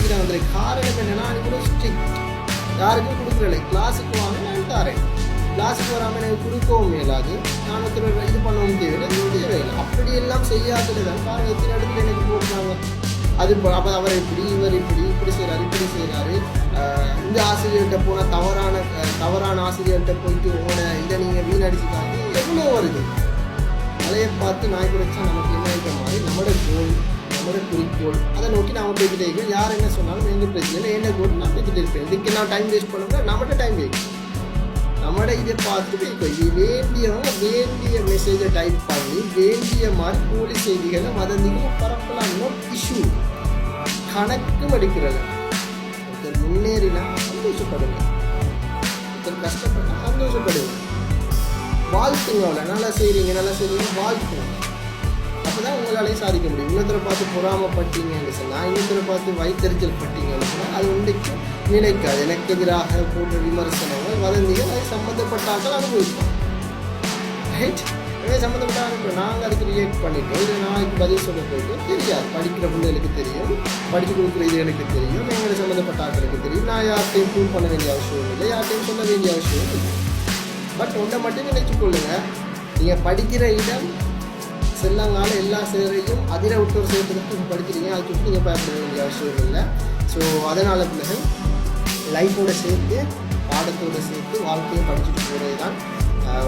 படிக்கிறாங்க. காரணம் என்னன்னா அது கூட ஸ்ட்ரிக்ட், யாருக்கும் கொடுக்குறல. கிளாஸுக்கு வாங்க நான் தரேன், கிளாஸுக்கு வராமல் எனக்கு கொடுக்கவும் இயலாது, நான் இது பண்ணவும் தேவையில்லை. அப்படியெல்லாம் செய்யாதது தான் பாருங்கள் எத்தனை இடத்துல எனக்கு போடுறாங்க. அது அப்போ அவர் இப்படி இவர் இப்படி செய்கிறாரு. இந்த ஆசிரியர்கிட்ட போனால் தவறான ஆசிரியர்கிட்ட போயிட்டு உங்களோட இதை நீங்கள் வீணடிச்சுக்காங்க. எவ்வளோ வருது மலையை பார்த்து நாய் குறைச்சா நமக்கு என்ன இருக்கிற மாதிரி நம்மளோட கோல், நம்மளோட குறிக்கோள், அதை நோக்கி நாம் போய்கிட்டே இருக்கோம். யார் என்ன சொன்னாலும் எந்த பிரச்சனை இல்லை, என்ன கோல் நான் போய்கிட்டே இருப்பேன். இதுக்கு நான் டைம் வேஸ்ட் பண்ணோம்னா நம்மகிட்ட டைம் வேஸ்ட். நம்மட இதை பார்த்து போய்க்கோ. இது வேண்டியவங்க வேண்டிய மெசேஜை டைப் பண்ணி வேண்டிய மாதிரி போலி செய்திகளை வதந்திகளை பரப்பலாம். No issue. கணக்கும் அடிக்கிறது. ஒருத்தர் முன்னேறினா சந்தோஷப்படுங்க, ஒருத்தர் கஷ்டப்பட்டா சந்தோஷப்படுங்க. வாழ்த்துங்க, நல்லா செய்கிறீங்க வாழ்த்துங்க. அப்போ தான் உங்களாலேயும் சாதிக்க முடியும். இன்னொருத்தரை பார்த்து பொறாமப்பட்டீங்கன்னு சொன்னால், இன்னொருத்தரை பார்த்து வயிற்றறிச்சல் பட்டீங்கன்னு சொன்னால் அது உண்டைக்கு நினைக்காது. எனக்கு எதிராக போன்ற விமர்சனங்கள் வதந்திகள் அது சம்மந்தப்பட்டாக்கள் அனுபவிப்போம். ரைட்? எனவே சம்மந்தப்பட்ட நாங்கள் அதுக்கு ரியாக்ட் பண்ணிட்டோம். இது நாளைக்கு பதில் சொல்ல போயிட்டு தெரியாது. படிக்கிற பிள்ளைகளுக்கு தெரியும், படித்து கொடுக்குற இதுகளுக்கு தெரியும், எங்களை சம்மந்தப்பட்ட ஆட்களுக்கு தெரியும். நான் யார்ட்டையும் ப்ரூவ் பண்ண வேண்டிய அவசியம் இல்லை, யார்ட்டையும் சொல்ல வேண்டிய அவசியம் இல்லை. பட் ஒன்றை மட்டும் நினைச்சுக்கொள்ளுங்க, நீங்கள் படிக்கிற இடம் செல்லங்கால எல்லா சேரையும் அதிர விட்டோர் சேர்த்துக்கு படிக்கிறீங்க, அது சுற்றி நீங்கள் பயப்பட வேண்டிய அவசியம் இல்லை. ஸோ அதனால் பிள்ளைகள் லைஃபோடு சேர்த்து பாடத்தோடு சேர்த்து வாழ்க்கையை படிச்சுட்டு போகிறது தான்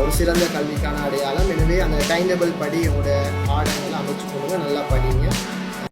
ஒரு சிறந்த கல்விக்கான அடையாளம். எனவே அந்த டைம் டேபிள் படி உங்களோட பாடங்களை அமைச்சு கொடுங்க, நல்லா படிங்க.